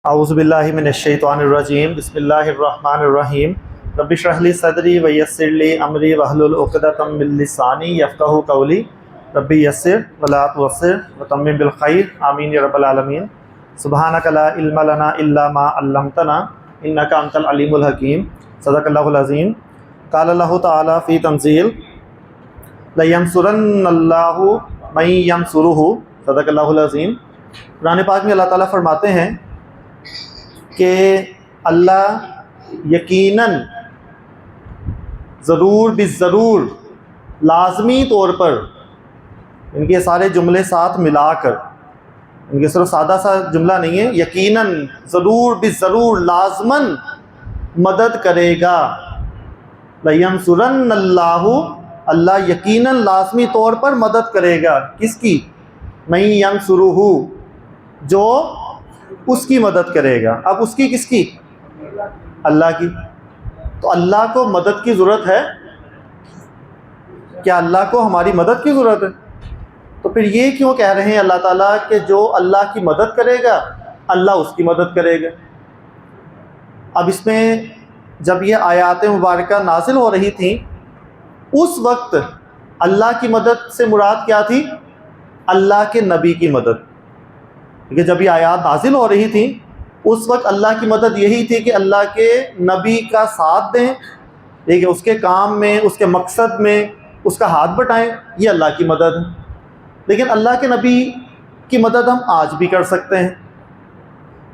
औज़ुबिल्लाहि मिनश्शैतानिर्रजीम बिस्मिल्लाहिर्रहमानिर्रहीम रब्बि इश्रह ली सदरी व यस्सिर ली अमरी वहलुल उक़दतम मिन लिसानी यफ़क़हू क़ौली रब्बि यस्सिर व ला तुअस्सिर व तम्मिम बिल खैर आमीन या रब्बल आलमीन। सुब्हानका ला इल्मा लना इल्ला मा अल्लमतना इन्नका अंतल अलीमुल हकीम। सदक़ल्लाहुल अज़ीम। क़ाल अल्लाहु तआला फ़ी तंज़ील लयंसुरन्नल्लाहु मन यंसुरुहु। सदक़ल्लाहुल अज़ीम। कुरान पाक में अल्लाह ताला फरमाते हैं कि अल्लाह यकीनन ज़रूर बिज़रूर लाज़मी तौर पर, इनके सारे जुमले साथ मिलाकर, इनके सिर्फ सादा सा जुमला नहीं है, यकीनन ज़रूर बिज़रूर लाज़मन मदद करेगा। लयंसुरन्नल्लाहु, अल्लाह यकीनन लाज़मी तौर पर मदद करेगा। किसकी? मन यंसुरुहु, जो उसकी मदद करेगा। अब उसकी किसकी? अल्लाह की। तो अल्लाह को मदद की ज़रूरत है क्या? अल्लाह को हमारी मदद की ज़रूरत है। तो फिर ये क्यों कह रहे हैं अल्लाह ताला कि जो अल्लाह की मदद करेगा अल्लाह उसकी मदद करेगा? अब इसमें जब ये आयात मुबारका नाजिल हो रही थी उस वक्त अल्लाह की मदद से मुराद क्या थी? अल्लाह के नबी की मदद। क्योंकि जब ये आयात नाजिल हो रही थी उस वक्त अल्लाह की मदद यही थी कि अल्लाह के नबी का साथ दें, ठीक है, उसके काम में, उसके मकसद में उसका हाथ बटाएं, ये अल्लाह की मदद है। लेकिन अल्लाह के नबी की मदद हम आज भी कर सकते हैं।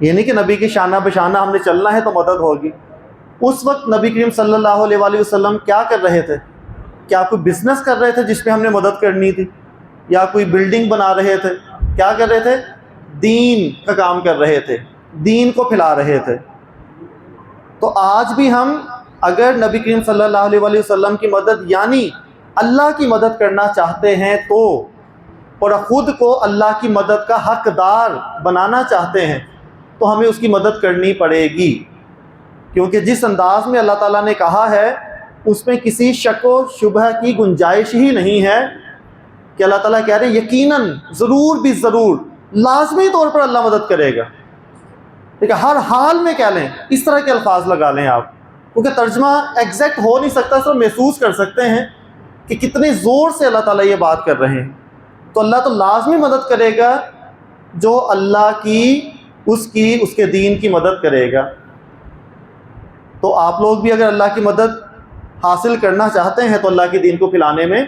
ये नहीं कि नबी की शाना बशाना हमने चलना है तो मदद होगी। उस वक्त नबी करीम सल्लल्लाहु अलैहि वसल्लम क्या कर रहे थे? क्या कोई बिज़नेस कर रहे थे जिसमें हमने मदद करनी थी, या कोई बिल्डिंग बना रहे थे? क्या कर रहे थे? दीन का काम कर रहे थे, दीन को फैला रहे थे। तो आज भी हम अगर नबी करीम सल्लल्लाहु अलैहि वसल्लम की मदद यानी अल्लाह की मदद करना चाहते हैं तो, और ख़ुद को अल्लाह की मदद का हकदार बनाना चाहते हैं तो हमें उसकी मदद करनी पड़ेगी। क्योंकि जिस अंदाज में अल्लाह ताला ने कहा है उसमें किसी शक व शुबह की गुंजाइश ही नहीं है कि अल्लाह ताला कह रहे हैं यकीनन ज़रूर भी ज़रूर लाजमी तौर पर अल्लाह मदद करेगा। ठीक है, हर हाल में कह लें, इस तरह के अल्फाज लगा लें आप, क्योंकि तर्जमा एग्जैक्ट हो नहीं सकता, सिर्फ महसूस कर सकते हैं कि कितने ज़ोर से अल्लाह ताला ये बात कर रहे हैं। तो अल्लाह तो लाजमी मदद करेगा जो अल्लाह की, उसके दीन की मदद करेगा। तो आप लोग भी अगर अल्लाह की मदद हासिल करना चाहते हैं तो अल्लाह के दीन को फैलाने में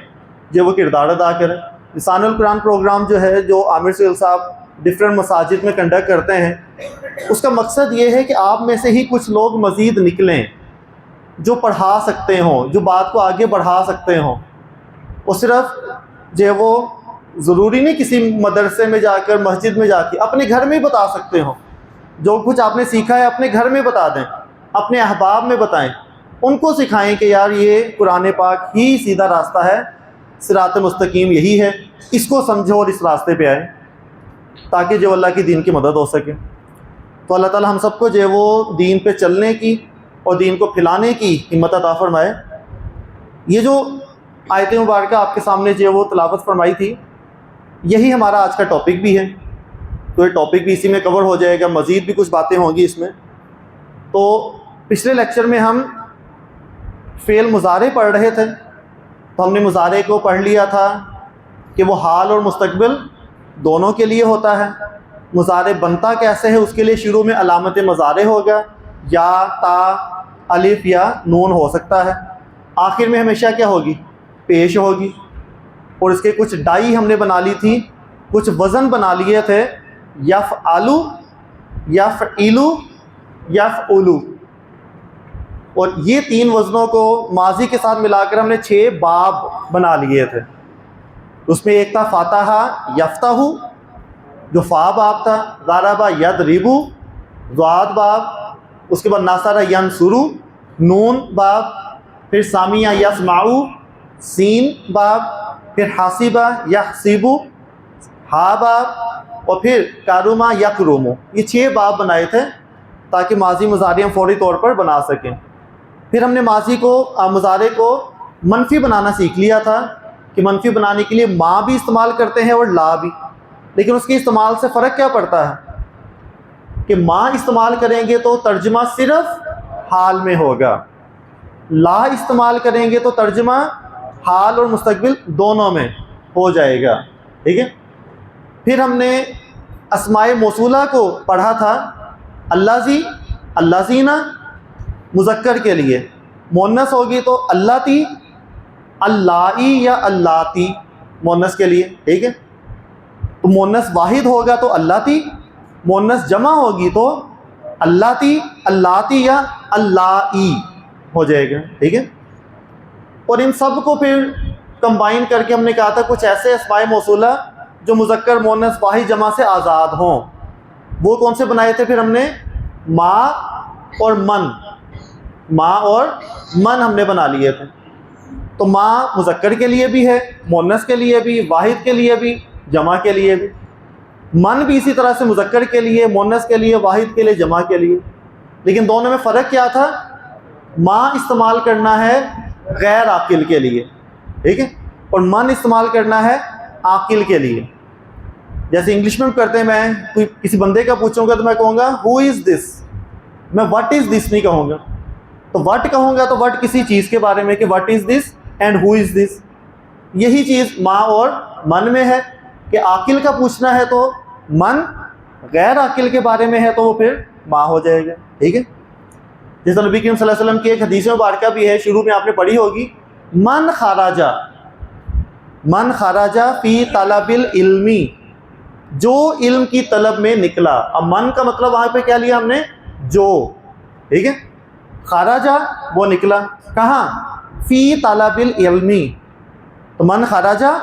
जो वो किरदार अदा करें। लिसानुल कुरान प्रोग्राम जो है, जो आमिर सुहेल साहब डिफरेंट मसाजिद में कंडक्ट करते हैं, उसका मकसद ये है कि आप में से ही कुछ लोग मज़ीद निकलें जो पढ़ा सकते हों, जो बात को आगे बढ़ा सकते हों। और सिर्फ जो वो ज़रूरी नहीं किसी मदरसे में जाकर, मस्जिद में जाकर, अपने घर में ही बता सकते हों। जो कुछ आपने सीखा है अपने घर में बता दें, अपने अहबाब में बताएं, उनको सिखाएं कि यार ये कुरान पाक ही सीधा रास्ता है, सिरात मुस्तकीम यही है, इसको समझो और इस रास्ते पे आए, ताकि जो अल्लाह की दीन की मदद हो सके। तो अल्लाह ताला हम सबको जो वो दीन पे चलने की और दीन को फैलाने की हिम्मत अता फरमाए। ये जो आयत मुबारक आपके सामने जो वो तिलावत फरमाई थी, यही हमारा आज का टॉपिक भी है। तो ये टॉपिक भी इसी में कवर हो जाएगा, मज़ीद भी कुछ बातें होंगी इसमें। तो पिछले लेक्चर में हम फ़ेल मुज़ारे पढ़ रहे थे, तो हमने मुज़ारे को पढ़ लिया था कि वो हाल और मुस्तकबिल दोनों के लिए होता है। मुज़ारे बनता कैसे है, उसके लिए शुरू में अलामत मुज़ारे होगा, या, ता, अलिफ या नून हो सकता है। आखिर में हमेशा क्या होगी? पेश होगी। और इसके कुछ डाई हमने बना ली थी, कुछ वज़न बना लिए थे, यफ़अलु, यफ़इलु, यफ़उलु। और ये तीन वज़नों को माजी के साथ मिलाकर हमने 6 बाब बना लिए थे। उसमें एक था फ़ातहा यफ्ताहु, जो फ़ा बाब था, ज़ारबा यदरिबु, ज़ाद बाब, उसके बाद नसरा यंसुरु, नून बाब, फिर सामिया यस्माउ, सीन बाब, फिर हासिबा यहसिबु, हा बाब, और फिर कारुमा यकरुमु। ये 6 बाब बनाए थे ताकि माजी मुज़ारे हम फ़ौरी तौर पर बना सकें। फिर हमने माजी को, मुज़ारे को मनफी बनाना सीख लिया था कि मनफी बनाने के लिए माँ भी इस्तेमाल करते हैं और ला भी। लेकिन उसके इस्तेमाल से फ़र्क क्या पड़ता है? कि मा इस्तेमाल करेंगे तो तर्जमा सिर्फ हाल में होगा, ला इस्तेमाल करेंगे तो तर्जमा हाल और मुस्तकबिल दोनों में हो जाएगा। ठीक है। फिर हमने अस्माए मौसूला को पढ़ा था, अल्लाजी, अल्लाजीना मुज़क्कर के लिए, मुन्नस होगी तो अल्लाती, अल्लाई या अल्लाती मुन्नस के लिए। ठीक है। तो मुन्नस वाहिद होगा तो अल्लाती, मुन्नस जमा होगी तो अल्लाती, अल्लाती या अल्लाई हो जाएगा। ठीक है। और इन सब को फिर कंबाइन करके हमने कहा था कुछ ऐसे अस्माए मौसूला जो मुज़क्कर मुन्नस वाहिद जमा से आज़ाद हों। वो कौन से बनाए थे फिर हमने? माँ और मन, माँ और मन हमने बना लिए थे। तो माँ मुज़क्कर के लिए भी है, मुन्नस के लिए भी, वाहिद के लिए भी, जमा के लिए भी। मन भी इसी तरह से मुज़क्कर के लिए, मुन्नस के लिए, वाहिद के लिए, जमा के लिए। लेकिन दोनों में फ़र्क क्या था? माँ इस्तेमाल करना है गैर आकिल के लिए, ठीक है, और मन इस्तेमाल करना है आकिल के लिए। जैसे इंग्लिश में करते हैं, मैं कोई किसी बंदे का पूछूंगा तो मैं कहूँगा हु इज़ दिस, मैं व्हाट इज़ दिस नहीं कहूँगा। तो व्हाट कहूँगा तो व्हाट किसी चीज़ के बारे में कि what is this and who is this. यही चीज़ माँ और मन में है कि आकिल का पूछना है तो मन, गैर आकिल के बारे में है तो वो फिर माँ हो जाएगा। ठीक है। जैसे नबी करीम सल्लल्लाहु अलैहि वसल्लम की एक हदीस मुबारका भी है, शुरू में आपने पढ़ी होगी, मन खराजा फ़ी तलबिल इल्मी, जो इल्म की तलब में निकला। अब मन का मतलब वहाँ पे क्या लिया हमने? जो। ठीक है। खराजा वो निकला कहाँ? फ़ी तलबिल इल्मी। तो मन खराजा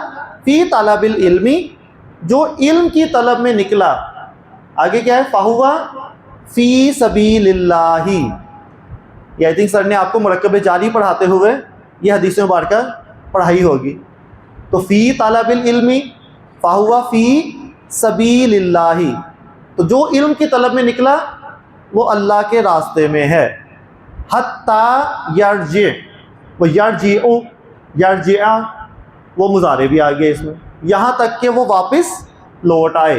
फ़ी तलबिल इल्मी, जो इल्म की तलब में निकला। आगे क्या है? फ़हुवा फ़ी सबीलिल्लाही। ये आई थिंक सर ने आपको मुरक्कब जारी पढ़ाते हुए ये हदीस मुबारका पढ़ाई होगी। तो फ़ी तलबिल इल्मी फ़हुवा फ़ी सबीलिल्लाही, तो जो इल्म की तलब में निकला वो अल्लाह के रास्ते में है। हत्ता यरजी, वो यरजिआ वो मुजारे भी आ गया इसमें, यहाँ तक कि वो वापस लौट आए।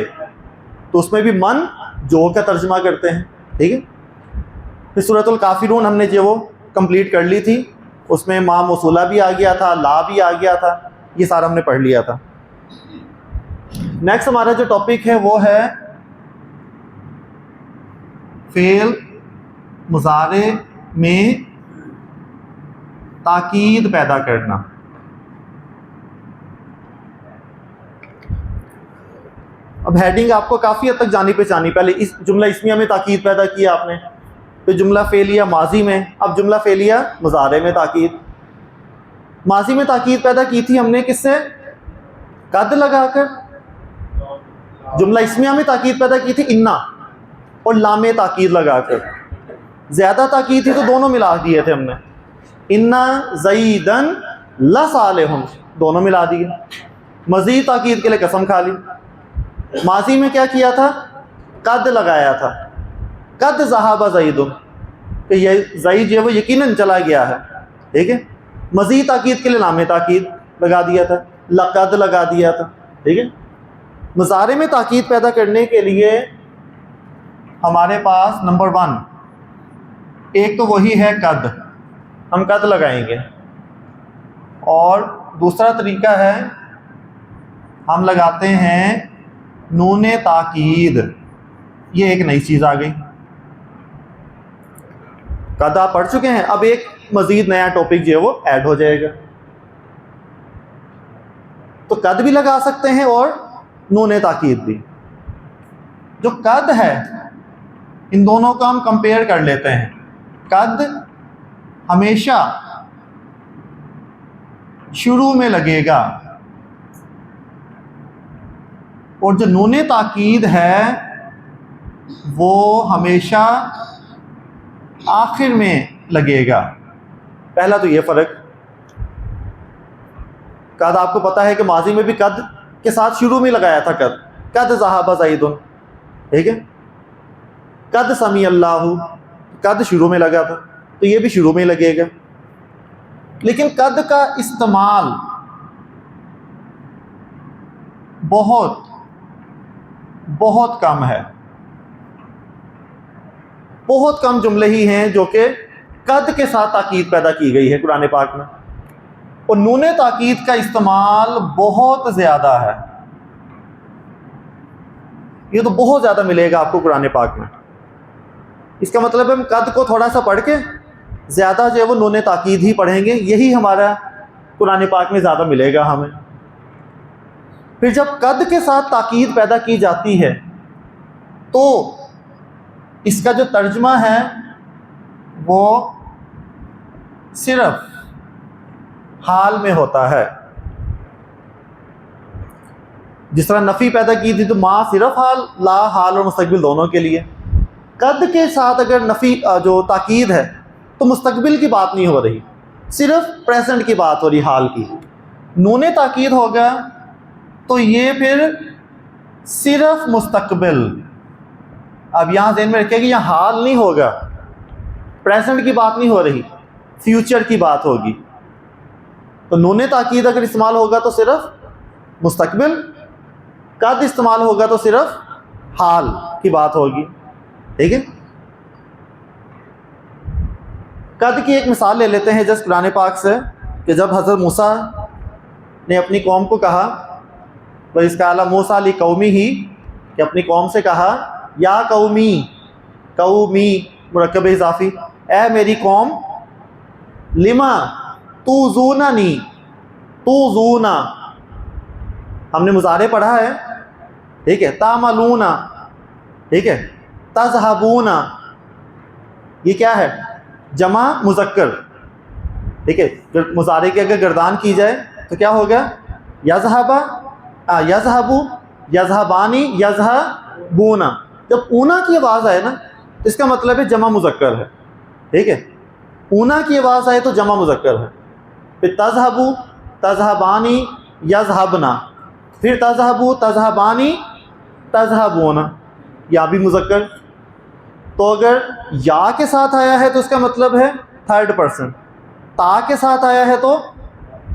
तो उसमें भी मन जो का तर्जुमा करते हैं। ठीक है। फिर सूरतुल काफिरून हमने जो वो कंप्लीट कर ली थी, उसमें माँ मौसूला भी आ गया था, ला भी आ गया था, ये सारा हमने पढ़ लिया था। नेक्स्ट हमारा जो टॉपिक है वो है फेल मुजारे में ताकीद पैदा करना। अब हेडिंग आपको काफ़ी हद तक जानी पहचानी। पहले इस जुमला इस्मिया में ताकीद पैदा किया आपने, फिर जुमला फेलिया माजी में, अब जुमला फेलिया मुजारे में ताकीद। माजी में ताकीद पैदा की थी हमने किससे? कद लगाकर। जुमला इस्मिया में ताकीद पैदा की थी इन्ना और लामे ताकीद लगाकर। ज़्यादा ताकीद थी तो दोनों मिला दिए थे हमने, इन्ना ज़ईदन लसालिहुन, दोनों मिला दिए। मज़ीद ताकीद के लिए कसम खा ली। माजी में क्या किया था? कद लगाया था, कद ज़हाबा ज़ईदुन, कि ये ज़ईद जो है वो यकीनन चला गया है। ठीक है। मज़ीद ताकीद के लिए लामे ताकीद लगा दिया था, लक़द लगा दिया था। ठीक है। मुज़ारे में ताकीद पैदा करने के लिए हमारे पास नंबर 1 एक तो वही है कद, हम कद लगाएंगे, और दूसरा तरीका है हम लगाते हैं नूने ताकीद। ये एक नई चीज़ आ गई। कद आप पढ़ चुके हैं, अब एक मज़ीद नया टॉपिक जो है वो ऐड हो जाएगा। तो कद भी लगा सकते हैं और नूने ताकीद भी। जो कद है इन दोनों का हम कंपेयर कर लेते हैं। कद हमेशा शुरू में लगेगा और जो नूने ताकीद है वो हमेशा आखिर में लगेगा। पहला तो ये फ़र्क। कद आपको पता है कि माजी में भी कद के साथ शुरू में लगाया था कद ज़हाबा ज़ईदुन। ठीक है। कद समी अल्लाहु, कद शुरू में लगा था तो ये भी शुरू में लगेगा। लेकिन कद का इस्तेमाल बहुत बहुत कम है। बहुत कम जुमले ही हैं जो कि कद के साथ ताकीद पैदा की गई है कुरान पाक में, और नून ताकीद का इस्तेमाल बहुत ज़्यादा है। ये तो बहुत ज़्यादा मिलेगा आपको कुरान पाक में। इसका मतलब है हम कद को थोड़ा सा पढ़ के ज़्यादा जो है वो नून ताकीद ही पढ़ेंगे, यही हमारा कुरान पाक में ज़्यादा मिलेगा हमें। फिर जब कद के साथ ताकीद पैदा की जाती है तो इसका जो तर्जमा है वो सिर्फ हाल में होता है। जिस तरह नफ़ी पैदा की थी तो माँ सिर्फ हाल, ला हाल और मुस्तकबिल दोनों के लिए। कद के साथ अगर नफ़ी जो ताकीद है तो मुस्तकबिल की बात नहीं हो रही, सिर्फ प्रेजेंट की बात हो रही, हाल की। नून ताकीद होगा तो ये फिर सिर्फ मुस्तकबिल। अब यहाँ ज़हन में रखिए कि यहाँ हाल नहीं होगा, प्रेजेंट की बात नहीं हो रही, फ्यूचर की बात होगी। तो नून ताकीद अगर इस्तेमाल होगा तो सिर्फ मुस्तकबिल, कद इस्तेमाल होगा तो सिर्फ हाल की बात होगी। ठीक है, कद की एक मिसाल ले लेते हैं जस्ट कुरान पाक से, कि जब हज़रत मूसा ने अपनी कौम को कहा, वह इसका आला मूसा अली कौमी ही, कि अपनी कौम से कहा, या कौमी, कौमी मुरक्कब इज़ाफ़ी, ए मेरी कौम, लिमा तूज़ूना नी, तूज़ूना हमने मुज़ारे पढ़ा है, ठीक है, तामलूना, ठीक है, तज़हबूना, ये क्या है, जमा मुज़क्कर, ठीक है। मुज़ारे की अगर गर्दान की जाए तो क्या होगा, यज़हबा, यज़हबू, यज़हबानी, यज़हबूना। जब ऊना की आवाज़ आए ना तो इसका मतलब है जमा मुज़क्कर है, ठीक है। ऊना की आवाज़ आए तो जमा मुज़क्कर है। फिर तज़हबू, तज़हबानी, यज़हबना, फिर तज़हबू, तज़हबानी, तज़हबूना, या भी मुज़क्कर। तो अगर या के साथ आया है तो इसका मतलब है थर्ड पर्सन, ता के साथ आया है तो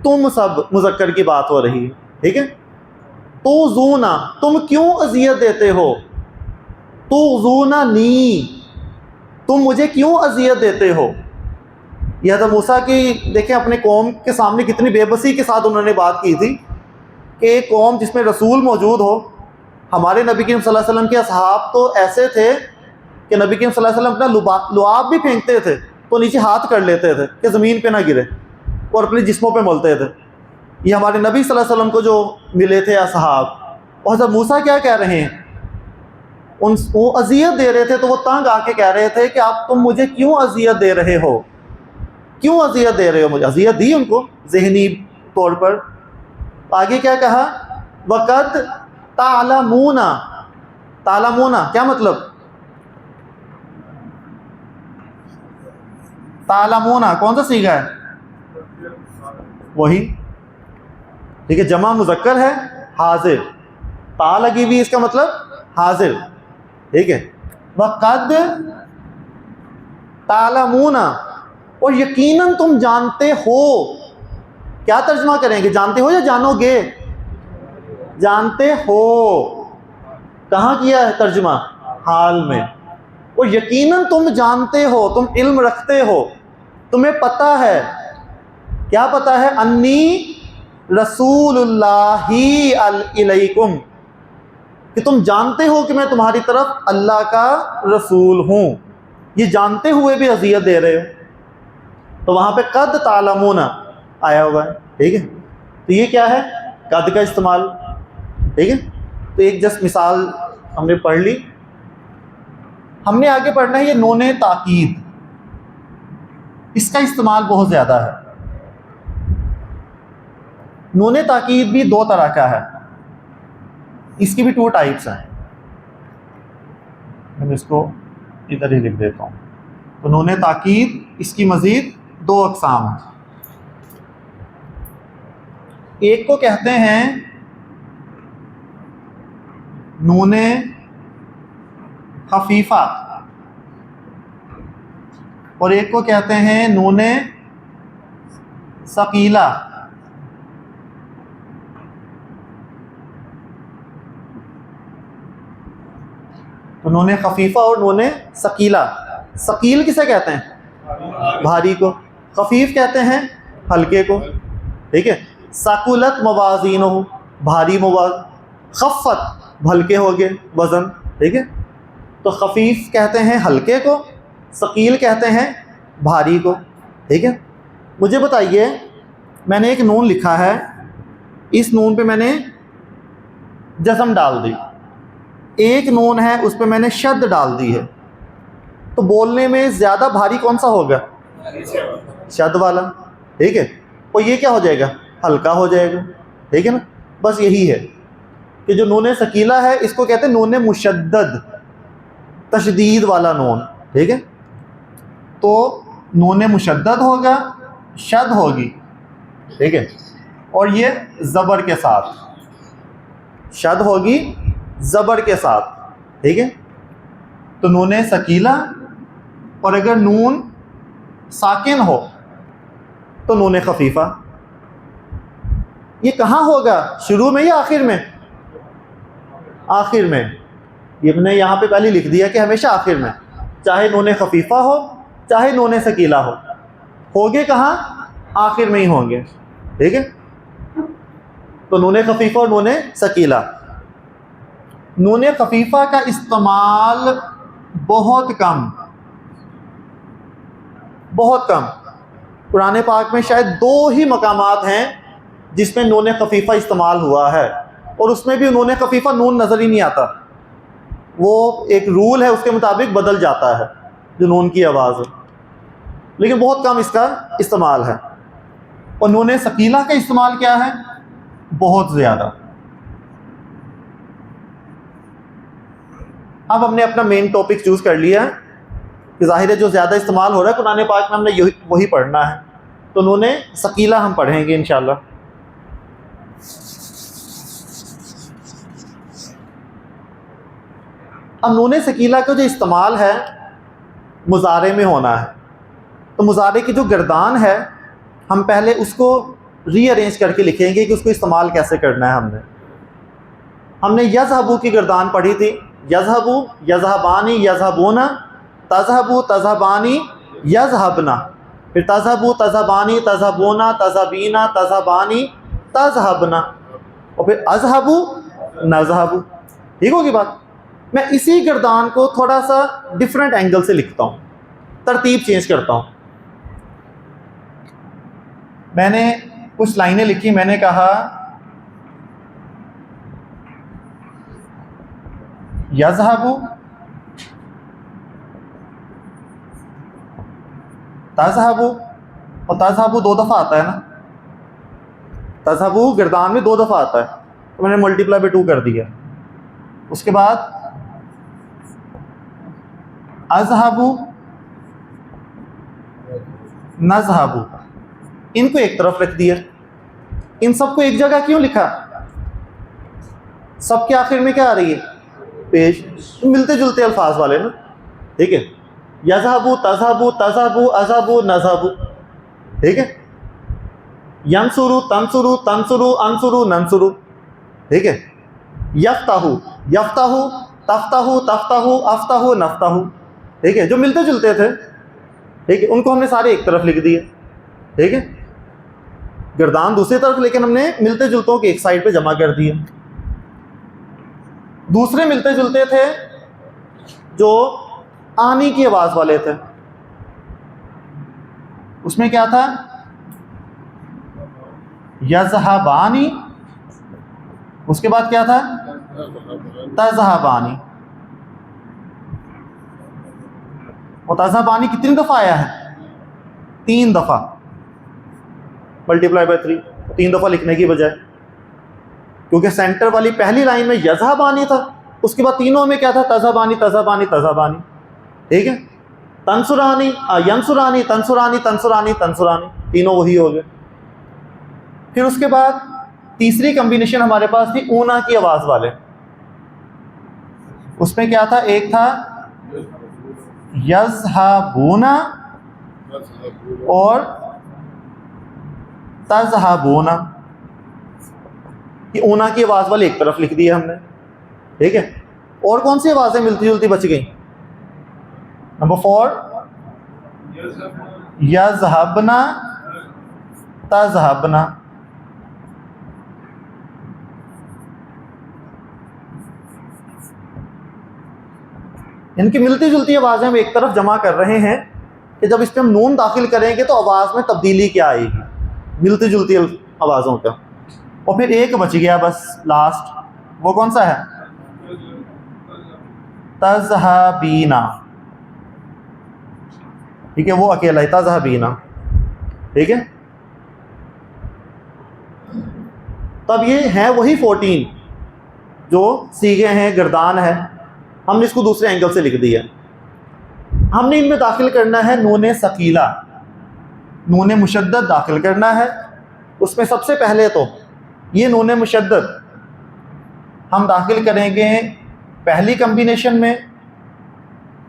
तुम सब मुज़क्कर की बात हो रही है, ठीक है। तो जूना, तुम क्यों अजियत देते हो, तो जूना नी, तुम मुझे क्यों अजियत देते हो। यह तो मूसा की देखें अपने कौम के सामने कितनी बेबसी के साथ उन्होंने बात की थी कि एक कौम जिसमें रसूल मौजूद हो। हमारे नबी करीम सल्लल्लाहु अलैहि वसल्लम के असहाब तो ऐसे थे कि नबी करीम सल्लल्लाहु अलैहि वसल्लम अपना लुआब भी फेंकते थे तो नीचे हाथ कर लेते थे कि ज़मीन पे ना गिरे, और अपने जिस्मों पे मलते थे। ये हमारे नबी सल्लल्लाहु अलैहि वसल्लम को जो मिले थे असहाब, और जब मूसा क्या कह रहे हैं, वो अजियत दे रहे थे तो वो तंग आके कह रहे थे कि आप तुम मुझे क्यों अजियत दे रहे हो, क्यों अजियत दे रहे हो मुझे। अजियत दी उनको ज़हनी तौर पर। आगे क्या कहा, वक़द तालमूना, तालमूना क्या मतलब, तालमूना कौन सा सीगा है, वही, ठीक है, जमा मुज़क्कर है, हाजिर, ता लगी हुई, इसका मतलब हाजिर, ठीक है। वक़द तालमूना, और यकीनन तुम जानते हो। क्या तर्जमा करेंगे, जानते हो या जानोगे, जानते हो। कहाँ किया है तर्जमा, हाल में। और यकीनन तुम जानते हो, तुम इल्म रखते हो, तुम्हें पता है, क्या पता है, अन्नी रसूलुल्लाही इलैकुम, कि तुम जानते हो कि मैं तुम्हारी तरफ अल्लाह का रसूल हूँ। ये जानते हुए भी अजियत दे रहे हो, तो वहाँ पे कद तालमूना आया हुआ है, ठीक है। तो ये क्या है, कद का इस्तेमाल, ठीक है। तो एक जस्ट मिसाल हमने पढ़ ली। हमने आगे पढ़ना है ये नून ताकीद, इसका इस्तेमाल बहुत ज़्यादा है। नून ताकीद भी दो तरह का है, इसकी भी 2 टाइप्स हैं। मैं इसको इधर ही लिख देता हूँ। तो नून ताकीद, इसकी मज़ीद 2 अक़साम हैं। एक को कहते हैं नून खफीफ़ा, और एक को कहते हैं नून सकीला। तो नून खफीफ़ा और नून सकीला, सकील किसे कहते हैं? भारी को। खफीफ कहते हैं हल्के को, ठीक है। साकुलत मवाजीन हो, भारी मवाज, खफ़त हल्के हो गए वज़न, ठीक है। तो खफीफ कहते हैं हल्के को, सकील कहते हैं भारी को, ठीक है। मुझे बताइए, मैंने एक नून लिखा है, इस नून पे मैंने जज़म डाल दी, एक नून है उस पर मैंने शद डाल दी है, तो बोलने में ज़्यादा भारी कौन सा होगा? शद वाला, ठीक है। और ये क्या हो जाएगा? हल्का हो जाएगा, ठीक है ना। बस यही है कि जो नून सकीला है इसको कहते हैं नून मुशद्दद, तशदीद वाला नून, ठीक है। तो नून मुशद्दद होगा, शद होगी, ठीक है, और ये ज़बर के साथ, शद होगी ज़बर के साथ, ठीक है। तो नून सकीला, और अगर नून साकिन हो तो नून खफीफा। ये कहाँ होगा, शुरू में या आखिर में? आखिर में। ये मैंने यहाँ पे पहले लिख दिया कि हमेशा आखिर में, चाहे नून खफीफा हो चाहे नून सकीला हो, होंगे कहाँ? आखिर में ही होंगे, ठीक है। तो नून खफीफा और नून सकीला। नून खफीफा का इस्तेमाल बहुत कम, बहुत कम। कुरान पाक में शायद 2 ही मकामात हैं जिसमें नून खफीफा इस्तेमाल हुआ है, और उसमें भी नून खफीफा नून नज़र ही नहीं आता, वो एक रूल है उसके मुताबिक बदल जाता है जो नून की आवाज़ है, लेकिन बहुत कम इसका इस्तेमाल है। और नून सकीला का इस्तेमाल क्या है? बहुत ज़्यादा। अब हमने अपना मेन टॉपिक चूज़ कर लिया है कि ज़ाहिर है जो ज़्यादा इस्तेमाल हो रहा है कुरान पाक में हमने वही पढ़ना है, तो नून सकीला हम पढ़ेंगे इंशाअल्लाह। अब नून सकीला का जो इस्तेमाल है मुज़ारे में होना है, तो मुज़ारे की जो गर्दान है हम पहले उसको रीअरेंज करके लिखेंगे कि उसको इस्तेमाल कैसे करना है। हमने यज़हबू की गर्दान पढ़ी थी, यज़हबू, यज़हबानी, यज़हबूना, तज़हबू, तज़हबानी, यज़हबना, फिर तज़हबू, तज़हबानी, तज़हबूना, तज़हबीना, तज़हबानी, तज़हबना, और फिर अज़हबू, नज़हबू। ठीक होगी बात? मैं इसी गर्दान को थोड़ा सा डिफरेंट एंगल से लिखता हूँ, तरतीब चेंज करता हूँ। मैंने कुछ लाइनें लिखी, मैंने कहा यज़हबू, तज़हबू, और तज़हबू 2 दफ़ा आता है ना, तज़हबू गर्दान में 2 दफ़ा आता है, तो मैंने मल्टीप्लाई बाय 2 कर दिया। उसके बाद अज़हबू, नज़हबू, इनको एक तरफ रख दिया। इन सबको एक जगह क्यों लिखा? सबके आखिर में क्या आ रही है? पेश, मिलते जुलते अल्फाज वाले ना, ठीक है। यज़हबू, तज़हबू, तज़हबू, अज़हबू, नज़हबू, ठीक है। यंसुरु, तंसुरु, तंसुरु, अंसुरु, नंसुरु, ठीक है। यफ्ताहू, यफ्ताहू, तफ्ताहू, तफ्ताहू, अफ्ताहू, नफ्ताहू, ठीक है। जो मिलते जुलते थे, ठीक है, उनको हमने सारे एक तरफ लिख दिए, ठीक है। गर्दान दूसरी तरफ, लेकिन हमने मिलते जुलतों के एक साइड पे जमा कर दिए। दूसरे मिलते जुलते थे जो आनी की आवाज़ वाले थे, उसमें क्या था? यज़हबानी, उसके बाद क्या था? तज़हबानी। और तज़हबानी कितनी दफ़ा आया है? 3 दफ़ा, मल्टीप्लाई बाय 3, 3 दफ़ा लिखने की बजाय, क्योंकि सेंटर वाली पहली लाइन में यज़हबानी था, उसके बाद तीनों में क्या था? तज़हबानी, तज़हबानी, तज़हबानी, ठीक है। तंसुरानी, यंसुरानी, तंसुरानी, तंसुरानी, तंसुरानी, तीनों वही हो गए। फिर उसके बाद तीसरी कम्बिनेशन हमारे पास थी ऊना की आवाज़ वाले, उसमें क्या था? एक था यज़हबूना और तज़हबूना, कि ऊना की आवाज़ वाले एक तरफ लिख दिए हमने, ठीक है। और कौन सी आवाज़ें मिलती जुलती बच गई? नंबर 4 यज़हबना तज़हबना। इनकी मिलती जुलती आवाज़ें हम एक तरफ जमा कर रहे हैं कि जब इस पर हम नून दाखिल करेंगे तो आवाज़ में तब्दीली क्या आएगी, मिलती जुलती आवाज़ों का। और फिर एक बच गया बस लास्ट, वो कौन सा है? तज़हबीना। ठीक है, वो अकेला है, तज़हबीना। ठीक है, तब ये हैं वही 14 जो सीगे हैं, गर्दान है, हमने इसको दूसरे एंगल से लिख दिया। हमने इनमें दाखिल करना है नून सकीला, नून मुशद्दद दाखिल करना है। उसमें सबसे पहले तो ये नून मुशद्दद हम दाखिल करेंगे पहली कम्बिनेशन में,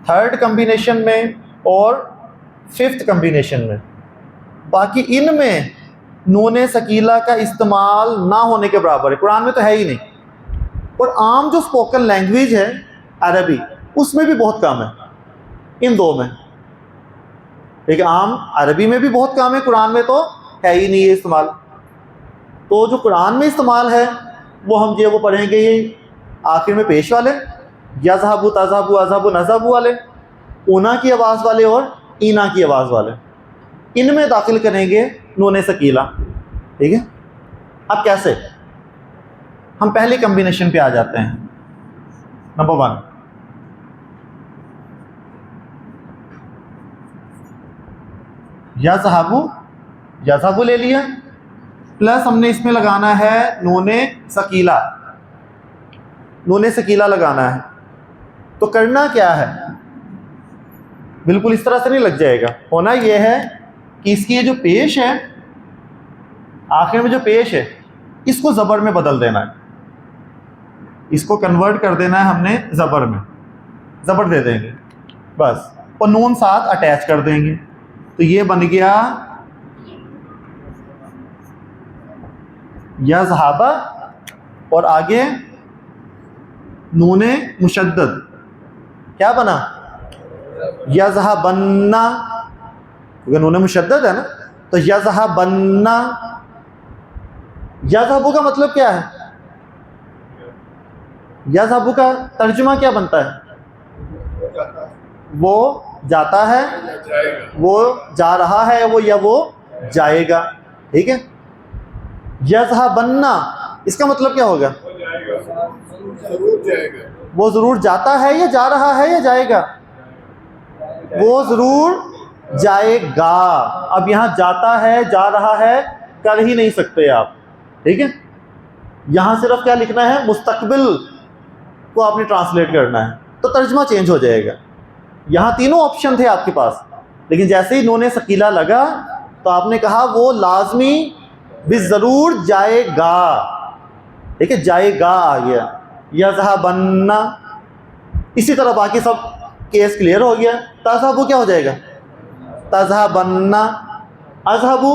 थर्ड कम्बिनेशन में और फिफ्थ कम्बिनेशन में। बाकी इनमें नून सकीला का इस्तेमाल ना होने के बराबर है, कुरान में तो है ही नहीं। और आम जो स्पोकन लैंग्वेज है अरबी, उसमें भी बहुत कम है, इन दो में। ठीक है, आम अरबी में भी बहुत कम है, कुरान में तो है ही नहीं ये इस्तेमाल। तो जो कुरान में इस्तेमाल है वो हम जो वो पढ़ेंगे ये आखिर में पेश वाले, यज़हबु तज़हबु अज़हबु नज़हबु वाले, ऊना की आवाज़ वाले और ईना की आवाज़ वाले, इनमें दाखिल करेंगे नून सकीला। ठीक है, अब कैसे? हम पहले कम्बिनेशन पे आ जाते हैं। नंबर 1, यज़हबु, यज़हबु ले लिया, प्लस हमने इसमें लगाना है नून सकीला, नून सकीला लगाना है। तो करना क्या है, बिल्कुल इस तरह से नहीं लग जाएगा। होना यह है कि इसकी ये जो पेश है, आखिर में जो पेश है, इसको ज़बर में बदल देना है, इसको कन्वर्ट कर देना है हमने ज़बर में, ज़बर दे देंगे बस, और नून साथ अटैच कर देंगे। तो ये बन गया यज़हबा, और आगे नून मुशद्दद क्या बना? यज़हबन्ना, क्योंकि नून मुशद्दद है ना, तो यज़हबन्ना। यज़हबु का मतलब क्या है? यज़हबु का तर्जुमा क्या बनता है? वो जाता है, वो जा रहा है, वो या वो जाएगा। ठीक है, यज़हबन्ना इसका मतलब क्या होगा? वो ज़रूर जाता है या जा रहा है या जाएगा? वो ज़रूर जाएगा। अब यहाँ जाता है, जा रहा है कर ही नहीं सकते आप। ठीक है, यहाँ सिर्फ क्या लिखना है? मुस्तकबिल को आपने ट्रांसलेट करना है, तो तर्जुमा चेंज हो जाएगा। यहाँ तीनों ऑप्शन थे आपके पास, लेकिन जैसे ही नून सकीला लगा तो आपने कहा वो लाजमी भी ज़रूर जाएगा। ठीक है, जाएगा आ गया, यज़हबन्ना। इसी तरह बाकी सब केस क्लियर हो गया। तज़हबु क्या हो जाएगा? तज़हबन्ना। अज़हबु,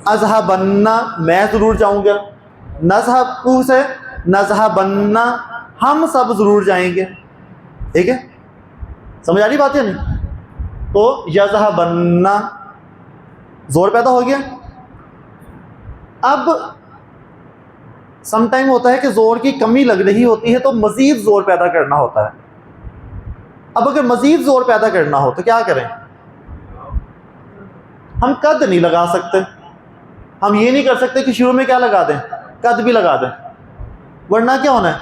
अज़हबन्ना मैं ज़रूर जाऊँगा। नज़हबु से नज़हबन्ना हम सब ज़रूर जाएंगे। ठीक है, समझ आ रही बात है नहीं? तो यज़हबन्ना ज़ोर पैदा हो गया। अब समटाइम होता है कि ज़ोर की कमी लग रही होती है तो मज़ीद ज़ोर पैदा करना होता है। अब अगर मज़ीद ज़ोर पैदा करना हो तो क्या करें? हम कद नहीं लगा सकते। हम ये नहीं कर सकते कि शुरू में क्या लगा दें? कद भी लगा दें, वरना क्या होना है?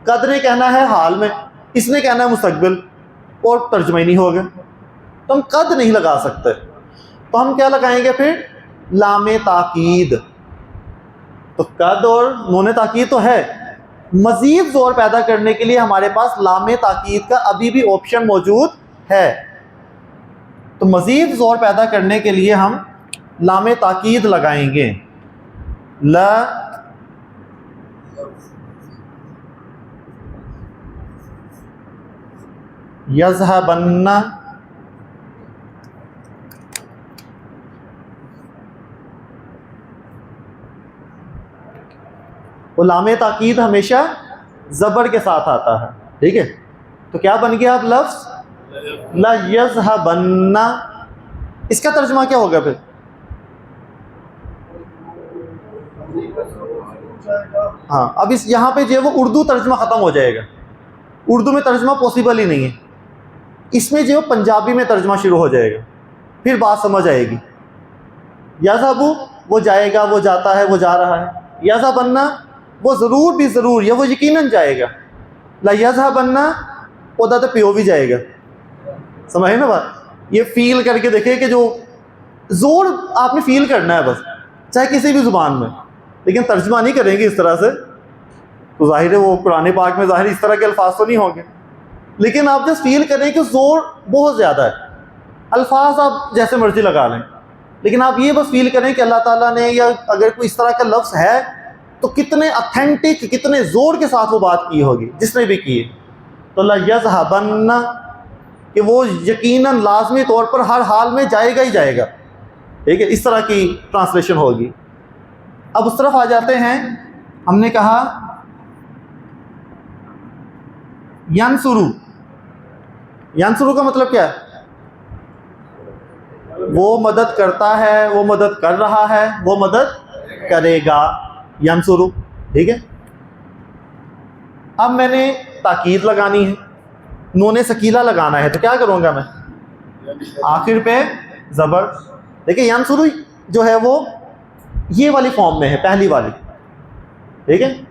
कद ने कहना है हाल में, इसने कहना है मुस्तकबिल, और तर्जुमा ही नहीं होगा। तो हम कद नहीं लगा सकते, तो हम क्या लगाएंगे फिर? लामे ताकीद। तो कद और नून ताकीद तो है, मज़ीद ज़ोर पैदा करने के लिए हमारे पास लामे ताकीद का अभी भी ऑप्शन मौजूद है। तो मज़ीद ज़ोर पैदा करने के लिए हम लामे ताकीद लगाएंगे। ला यज़हबन्ना, वो लामे ताकीद हमेशा ज़बर के साथ आता है। ठीक है, तो क्या बन गया अब लफ्ज़? ला यज़हबन्ना। इसका तर्जुमा क्या होगा फिर? हाँ, अब इस यहाँ पे जो है वो उर्दू तर्जुमा ख़त्म हो जाएगा। उर्दू में तर्जुमा पॉसिबल ही नहीं है। इसमें जो है पंजाबी में तर्जुमा शुरू हो जाएगा, फिर बात समझ आएगी। यज़हबु वो जाएगा, वो जाता है, वो जा रहा है। यज़हबन्ना वो ज़रूर भी ज़रूर या वो यकीनन जाएगा। ला यज़हबन्ना उदा तो पियो भी जाएगा। समझे ना बात? ये फील करके देखिए कि जो जोर आपने फील करना है बस, चाहे किसी भी ज़ुबान में, लेकिन तर्जुमा नहीं करेंगे इस तरह से, तो जाहिर है वो कुरान पाक में जाहिर इस तरह के अल्फाज तो नहीं होंगे, लेकिन आप जस्ट फील करें कि ज़ोर बहुत ज़्यादा है। अल्फाज आप जैसे मर्जी लगा लें, लेकिन आप ये बस फील करें कि अल्लाह ताला ने, या अगर कोई इस तरह का लफ्ज़ है तो कितने ऑथेंटिक, कितने ज़ोर के साथ वो बात की होगी जिसने भी की है। तो ला यज़हबन्ना कि वो यकीनन लाजमी तौर पर हर हाल में जाएगा ही जाएगा। ठीक है, इस तरह की ट्रांसलेशन होगी। अब उस तरफ आ जाते हैं। हमने कहा यंसुरु, यंसुरु का मतलब क्या है? वो मदद करता है, वो मदद कर रहा है, वो मदद करेगा। यंसुरु, ठीक है। अब मैंने ताकीद लगानी है, नूने सकीला लगाना है, तो क्या करूँगा मैं? आखिर पे ज़बर। देखिए यंसुरु जो है वो ये वाली फॉर्म में है, पहली वाली, ठीक है।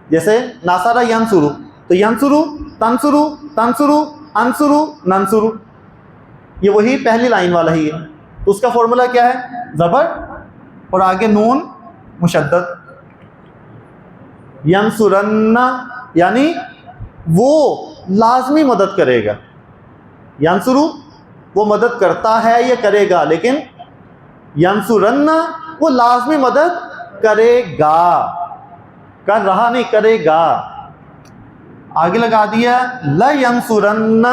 जैसे नासारा यंसुरु, तो यंसुरु, तंसुरु, तंसुरु, अंसुरु, नंसुरु, ये वही पहली लाइन वाला ही है। तो उसका फॉर्मूला क्या है? ज़बर और आगे नून मुशद्दद। यंसुरन्ना यानी वो लाजमी मदद करेगा। यंसुरु वो मदद करता है या करेगा, लेकिन यंसुरन्ना वो लाजमी मदद करेगा, कर रहा नहीं, करेगा। आगे लगा दिया ला यंसुरन्ना,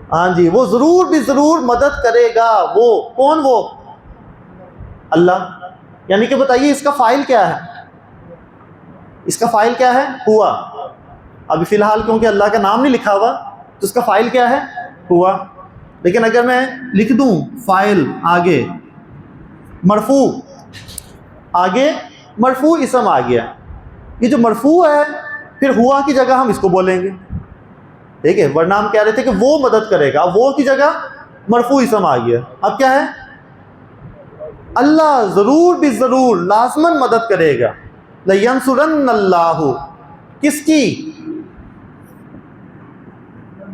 हाँ जी, वो ज़रूर भी ज़रूर मदद करेगा। वो कौन? वो अल्लाह। यानी कि बताइए इसका फ़ाइल क्या है? इसका फ़ाइल क्या है? हुआ। अभी फ़िलहाल क्योंकि अल्लाह का नाम नहीं लिखा हुआ, तो इसका फ़ाइल क्या है? हुआ। लेकिन अगर मैं लिख दूँ फ़ाइल आगे मरफू, आगे मरफू इसम आ गया, ये जो मरफू है फिर हुआ की जगह हम इसको बोलेंगे, ठीक है। वरना हम कह रहे थे कि वो मदद करेगा, वो की जगह मरफू इसम आ गया। अब क्या है? अल्लाह ज़रूर भी ज़रूर लाज़मन मदद करेगा। लयंसुरन्नल्लाहु, किसकी?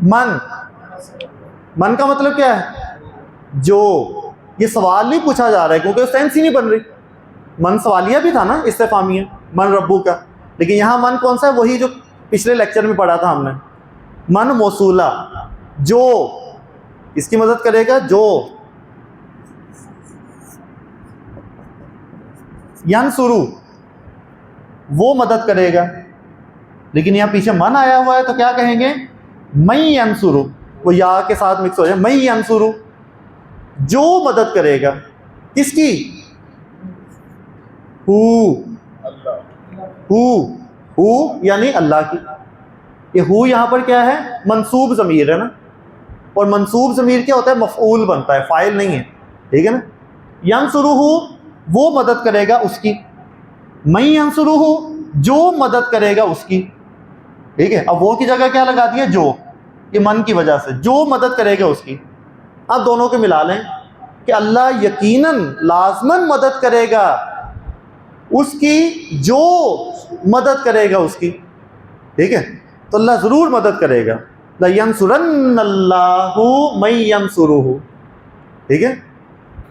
मन। मन का मतलब क्या है? जो। ये सवाल नहीं पूछा जा रहा है क्योंकि सेंस ही नहीं बन रही। मन सवालिया भी था ना, इस्तेफामिया, मन रब्बू का, लेकिन यहाँ मन कौन सा है? वही जो पिछले लेक्चर में पढ़ा था हमने, मन मौसूला, जो इसकी मदद करेगा, जो। यंसुरु वो मदद करेगा, लेकिन यहाँ पीछे मन आया हुआ है तो क्या कहेंगे? मई यंसुरु, वो या के साथ मिक्स हो जाए, मई यंसुरु, जो मदद करेगा। किसकी? हु यानी अल्लाह की। ये हु यहाँ पर क्या है? मंसूब ज़मीर है ना, और मंसूब ज़मीर क्या होता है? मफ़ऊल बनता है, फ़ाइल नहीं है, ठीक है ना। यंसुरुहु वो मदद करेगा उसकी, मई यंसुरुहु जो मदद करेगा उसकी, ठीक है। अब वो की जगह क्या लगा दिया? जो, ये मन की वजह से, जो मदद करेगा उसकी। अब दोनों को मिला लें कि अल्लाह यकीनन लाज़मन मदद करेगा उसकी, जो मदद करेगा उसकी, ठीक है। तो अल्लाह ज़रूर मदद करेगा। लयंसुरन्नल्लाहु मई यंसुरुहु, ठीक है।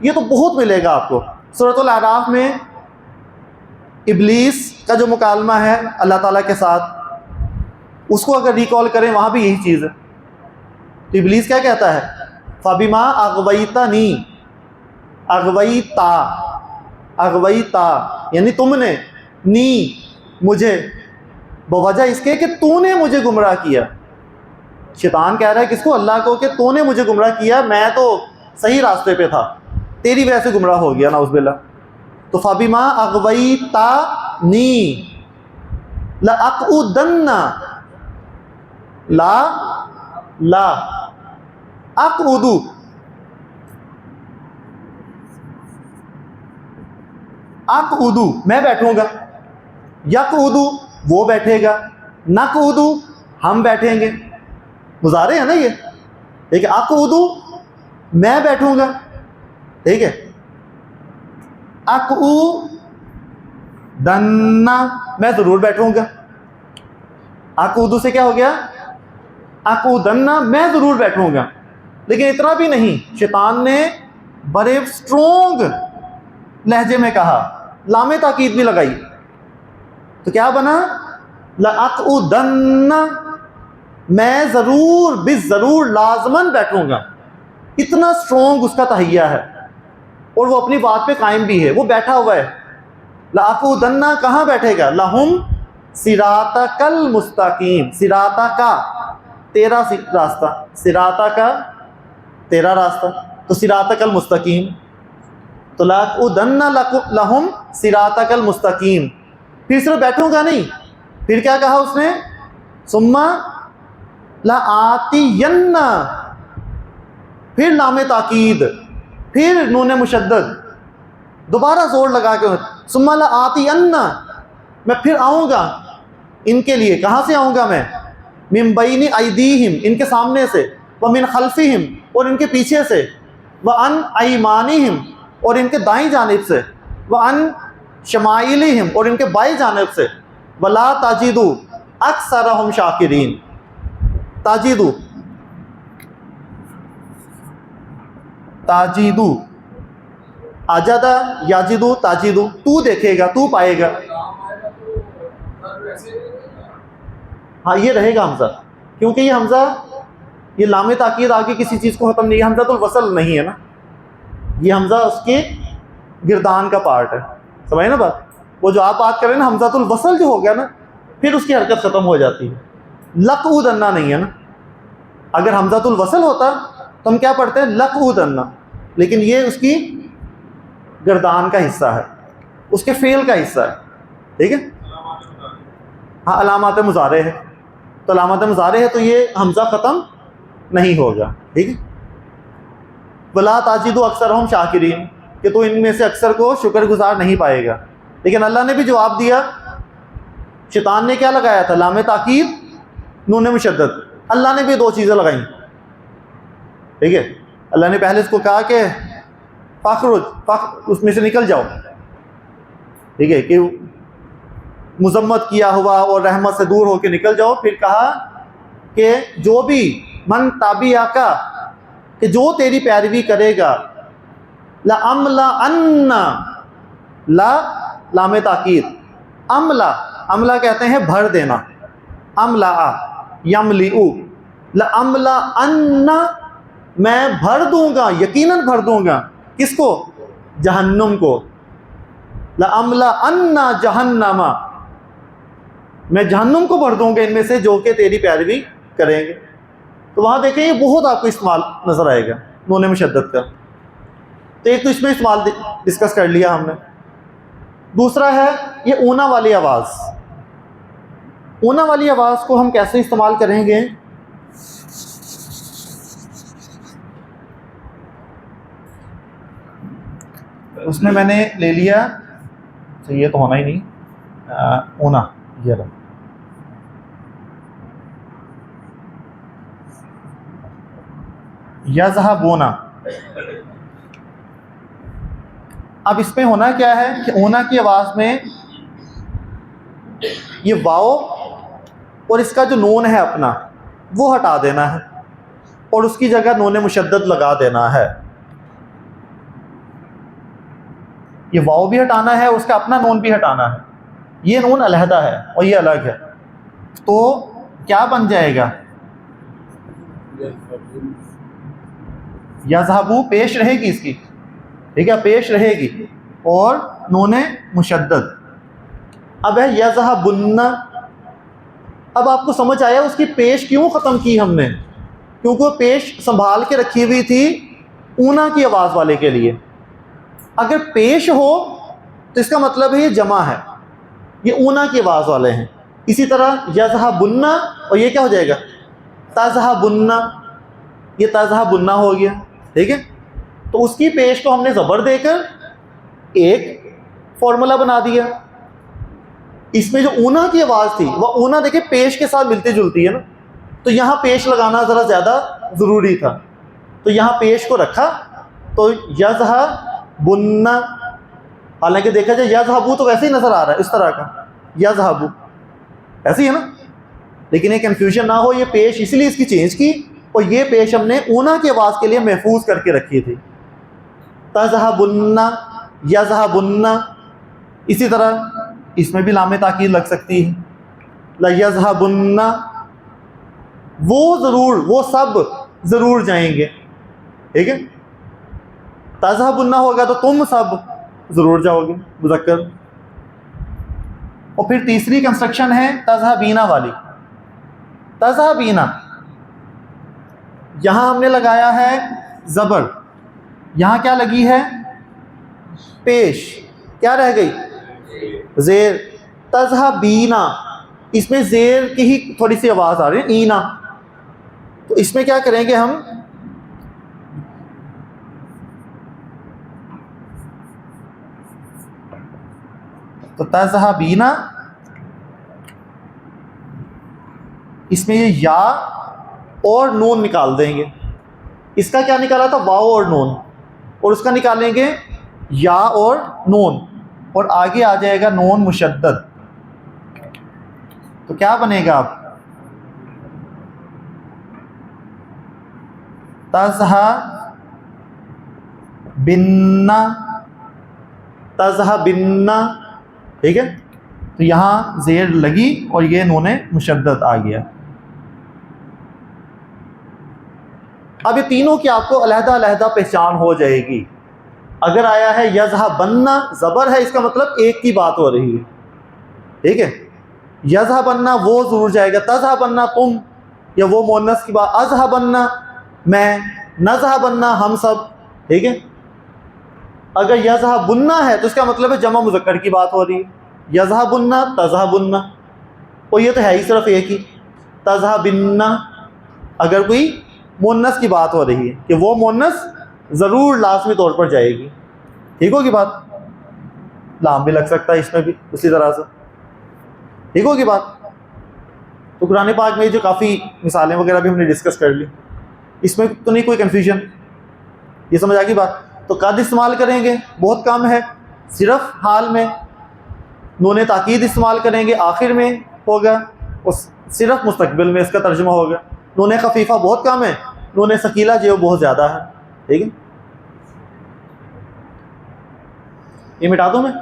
ये तो बहुत मिलेगा आपको। सूरतुल आराफ में इब्लीस का जो मुकालमा है अल्लाह ताला के साथ, उसको अगर रिकॉल करें, वहाँ भी यही चीज़ है। तो इब्लीस क्या कहता है? फ़बिमा अग़वैतनी, अग़वैता, अग़वैता यानी तुमने, नी मुझे, बवजह इसके कि तूने मुझे गुमराह किया। शैतान कह रहा है किसको? अल्लाह को, कि तूने मुझे गुमराह किया, मैं तो सही रास्ते पे था, तेरी वजह से गुमराह हो गया, नाउज़ुबिल्लाह। तो फ़बिमा अग़वैतनी लअक़उदन्ना, ला ला अक़उदु, अक़उदु मैं बैठूंगा, यक़उदु वो बैठेगा, नक़उदु हम बैठेंगे। मुज़ारे है ना ये, ठीक है। अक़उदु मैं बैठूंगा, ठीक है। अक़उदन्ना मैं ज़रूर बैठूंगा। अक़उदु से क्या हो गया, अक़उदन्ना मैं ज़रूर बैठूंगा। लेकिन इतना भी नहीं, शैतान ने बड़े स्ट्रोंग लहजे में कहा, लामे ताकीद भी लगाई, तो क्या बना, लअक़उदन्ना मैं ज़रूर ज़रूर लाज़मन बैठूंगा। इतना स्ट्रोंग उसका तहैया है और वो अपनी बात पे कायम भी है, वो बैठा हुआ है। लअक़उदन्ना कहाँ बैठेगा, लहुम सिरातकल मुस्तकीम, सिराता का तेरा रास्ता, सिराता का तेरा रास्ता, तो सिरातकल मुस्तकीम, तो लअक़उदन्ना लहुम सिरातकल मुस्तकीम। फिर सिर्फ बैठूंगा नहीं, फिर क्या कहा उसने, सुम्मा लआतियन्ना, फिर लामे ताकीद, फिर नून मुशद्दद, दोबारा जोर लगा के, सुम्मा लआतियन्ना मैं फिर आऊँगा इनके लिए। कहाँ से आऊँगा मैं, मिन बैनी अयदीहिम इनके सामने से, व मिन खल्फिहिम और इनके पीछे से, व अन अयमानिहिम और इनके दाईं जानिब से, व अन शमाइलिहिम और इनके बाएं जानिब से, वला ताजिदु अक्सरहुम शाकिरीन। ताजिदु ताजिदु आजादा याजिदु ताजिदु, तू देखेगा तू पाएगा। हाँ ये रहेगा हमजा, क्योंकि ये हमजा ये लामे ताकीद आगे किसी चीज़ को ख़त्म नहीं है, हमजा तो वसल नहीं है ना, ये हमजा उसके गिरदान का पार्ट है, समझे ना बात। वो जो आप बात करें ना, हमजातुल वसल जो हो गया ना, फिर उसकी हरकत ख़त्म हो जाती है। लक़उदन्ना नहीं है ना, अगर हमजातुल वसल होता तो हम क्या पढ़ते हैं, लक़उदन्ना, लेकिन ये उसकी गर्दान का हिस्सा है, उसके फ़ेल का हिस्सा है, ठीक है। हाँ अलामात मुज़ारे है, तो अलामात मुज़ारे है तो ये हमजा ख़त्म नहीं होगा, ठीक है। वला ताजिदु अक्सरहुम शाकिरीन, कि तो इनमें से अक्सर को शुक्रगुजार नहीं पाएगा। लेकिन अल्लाह ने भी जवाब दिया, शैतान ने क्या लगाया था, लामे ताकीद नून मुशद्दद, अल्लाह ने भी दो चीज़ें लगाई, ठीक है। अल्लाह ने पहले इसको कहा कि फ़ख्रुज उसमें से निकल जाओ, ठीक है, कि मुज़म्मत किया हुआ और रहमत से दूर होकर निकल जाओ। फिर कहा कि जो भी मन ताबिया का, कि जो तेरी पैरवी करेगा, ला अमला अन्ना, ला लामे ताकीद, अमला अमला कहते हैं भर देना, अमला यमलिउ, ला अमला अन्ना मैं भर दूंगा, यकीनन भर दूंगा, किसको, जहन्नुम को, ला अमला अन्ना जहन्नमा मैं जहन्नुम को भर दूंगा इनमें से जो कि तेरी पैरवी करेंगे। तो वहाँ देखें ये बहुत आपको इस्तेमाल नज़र आएगा नून मुशद्दद का। तो एक तो इसमें इस्तेमाल डिस्कस कर लिया हमने। दूसरा है ये ऊना वाली आवाज़। ऊना वाली आवाज़ को हम कैसे इस्तेमाल करेंगे, उसमें मैंने ले लिया, तो ये तो होना ही नहीं, ऊना ये रहा, यज़हबूना। अब इसमें होना क्या है कि ऊना की आवाज़ में ये वाओ और इसका जो नून है अपना वो हटा देना है और उसकी जगह नून मुशद्दद लगा देना है। ये वाओ भी हटाना है, उसका अपना नून भी हटाना है। ये नून अलहदा है और ये अलग है, तो क्या बन जाएगा, यज़हबू पेश रहेगी इसकी, ठीक है, पेश रहेगी और नून मुशद्दद। अब है यज़हबुन्ना। अब आपको समझ आया उसकी पेश क्यों ख़त्म की हमने, क्योंकि वो पेश संभाल के रखी हुई थी ऊना की आवाज़ वाले के लिए। अगर पेश हो तो इसका मतलब है ये जमा है, ये ऊना की आवाज़ वाले हैं। इसी तरह यज़हबुन्ना और ये क्या हो जाएगा, तज़हबुन्ना, ये तज़हबुन्ना हो गया, ठीक है। तो उसकी पेश को हमने ज़बर देकर एक फॉर्मूला बना दिया। इसमें जो ऊना की आवाज़ थी वह ऊना देखिए पेश के साथ मिलती जुलती है ना, तो यहाँ पेश लगाना ज़रा ज़्यादा ज़रूरी था, तो यहाँ पेश को रखा। तो यज़हा बुन्ना, हालांकि देखा जाए यज़हबू तो वैसे ही नज़र आ रहा है इस तरह का, यज़हबू ऐसे ही है ना, लेकिन ये कन्फ्यूजन ना हो, ये पेश इसलिए इसकी चेंज की, और ये पेश हमने ऊना की आवाज़ के लिए महफूज करके रखी थी। तज़हबुन्ना, यज़हबुन्ना। इसी तरह इसमें भी लामे ताकीद लग सकती है, लयज़हबुन्ना, वो ज़रूर, वो सब ज़रूर जाएंगे, ठीक है। तज़हबुन्ना होगा तो तुम सब ज़रूर जाओगे, मुज़क्कर। और फिर तीसरी कंस्ट्रक्शन है तज़हबीना वाली। तज़हबीना, यहाँ हमने लगाया है ज़बर, यहाँ क्या लगी है पेश, क्या रह गई ज़ेर। तज़हबीना, इसमें ज़ेर की ही थोड़ी सी आवाज़ आ रही है, ईना, तो इसमें क्या करेंगे हम, तो तज़हबीना, इसमें ये या और नून निकाल देंगे। इसका क्या निकाला था, वाव और नून, और उसका निकालेंगे या और नून, और आगे आ जाएगा नून मुशद्दद। तो क्या बनेगा अब, तज़हबिन्ना, तज़हबिन्ना, ठीक है। तो यहाँ ज़ेर लगी और ये नून मुशद्दद आ गया। अब ये तीनों की आपको अलहदा अलहदा पहचान हो जाएगी। अगर आया है यज़हबन्ना, ज़बर है, इसका मतलब एक की बात हो रही है, ठीक है। यज़हबन्ना वो ज़रूर जाएगा, तज़हबन्ना तुम, या वो मुअन्नस की बात, अज़हबन्ना मैं, नज़हबन्ना हम सब, ठीक है। अगर यज़हबुन्ना है तो इसका मतलब है जमा मुज़क्कर की बात हो रही है, यज़हबुन्ना तज़हबुन्ना, और ये तो है ही सिर्फ एक ही, तज़हबिन्ना। अगर कोई मुअन्नस की बात हो रही है कि वो मुअन्नस ज़रूर लाज़मी तौर पर जाएगी, ठीक होगी बात। लाम भी लग सकता है इसमें भी उसी तरह से, ठीक होगी बात। तो कुरान पाक में जो काफ़ी मिसालें वगैरह भी हमने डिस्कस कर ली, इसमें तो नहीं कोई कन्फ्यूजन, ये समझ आ गई बात। तो कद इस्तेमाल करेंगे बहुत कम है, सिर्फ हाल में। नून ताकीद इस्तेमाल करेंगे आखिर में होगा, और सिर्फ मुस्तकबिल में इसका तर्जुमा होगा। नून खफीफ़ा बहुत कम है, नून सकीला जो बहुत ज़्यादा है, ठीक है। ये मिटा दूँ मैं,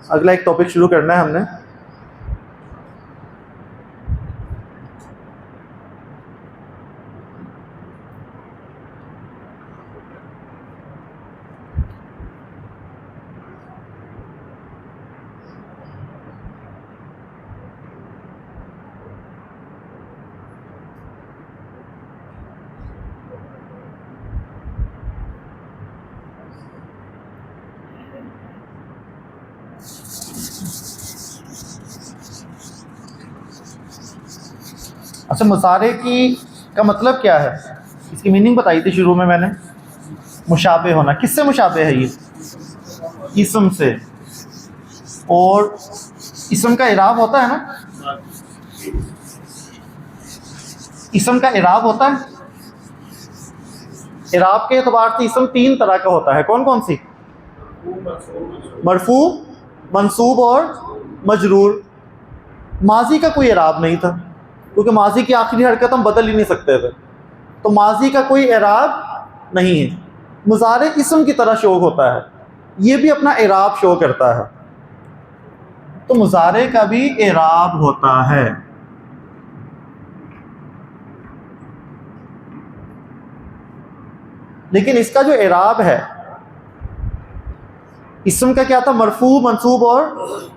अगला एक टॉपिक शुरू करना है हमने। अच्छा, मुसारे की का मतलब क्या है, इसकी मीनिंग बताई थी शुरू में मैंने। मुशाबे होना, किससे मुशाबे है ये, इसम से। और इसम का इराब होता है ना, इसम का इराब होता है। इराब के एतबार से इसम तीन तरह का होता है, कौन कौन सी, मरफू, मंसूब और मजरूर। माजी का कोई इराब नहीं था, क्योंकि माजी की आखिरी हरकत हम बदल ही नहीं सकते थे, तो माजी का कोई इराब नहीं है। मुज़ारे इसम की तरह शो होता है, ये भी अपना इराब शो करता है, तो मुज़ारे का भी इराब होता है। लेकिन इसका जो इराब है इसम का क्या था, मरफू, मंसूब और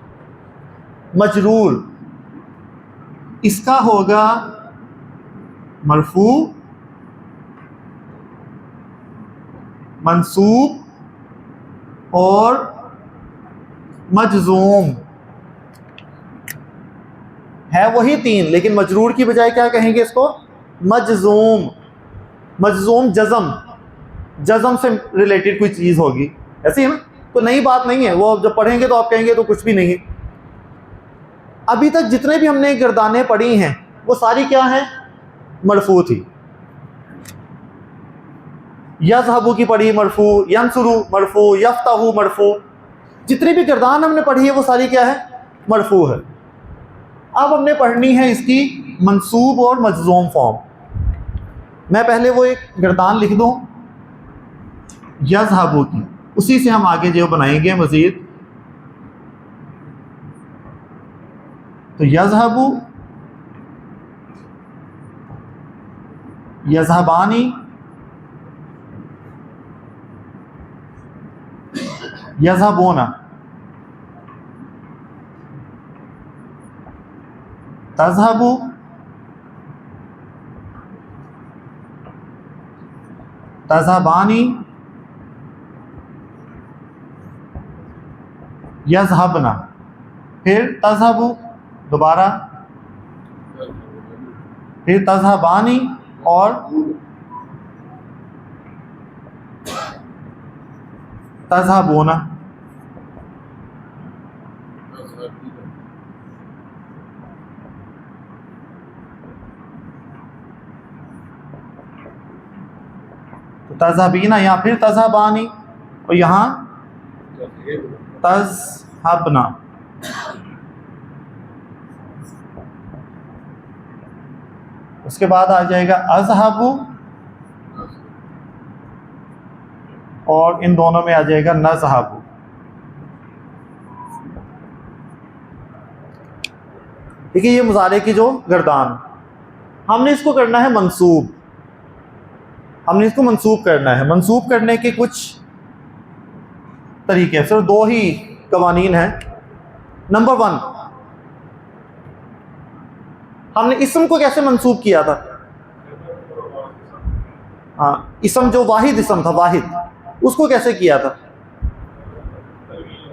मजरूर। इसका होगा मरफू, मंसूब और मजजूम। है वही तीन, लेकिन मजरूर की बजाय क्या कहेंगे इसको, मजजूम। मजजूम जज़म, जज़म से रिलेटेड कोई चीज़ होगी, ऐसी है ना। तो नई बात नहीं है, वो जब पढ़ेंगे तो आप कहेंगे तो कुछ भी नहीं है। अभी तक जितने भी हमने गर्दानें पढ़ी हैं वो सारी क्या हैं? मरफू थी। यज़हबू की पढ़ी मरफू, यंसुरू मरफू, यफ्तहू मरफू, जितनी भी गर्दान हमने पढ़ी है वो सारी क्या है? मरफू है। अब हमने पढ़नी है इसकी मंसूब और मजज़ूम फॉर्म। मैं पहले वो एक गर्दान लिख दूँ यज़हबू की, उसी से हम आगे जो बनाएंगे मज़ीद। तो यज़हबू, यज़हबानी, यज़हबूना, तज़हबू, तज़हबानी, यज़हबना, फिर तज़हबू दोबारा, फिर तज़हबानी और तज़हबूना। तो तज़हबीना या फिर तज़हबानी और यहाँ तज़हबना। उसके बाद आ जाएगा अज़हबू और इन दोनों में आ जाएगा नज़हबू। ठीक है, ये मुज़ारे की जो गर्दान, हमने इसको करना है मंसूब। हमने इसको मंसूब करना है। मंसूब करने के कुछ तरीके, सिर्फ दो ही कवानीन हैं। नंबर 1, हमने इसम को कैसे मंसूब किया था? हाँ, इसम जो वाहिद इसम था, वाहिद, उसको कैसे किया था?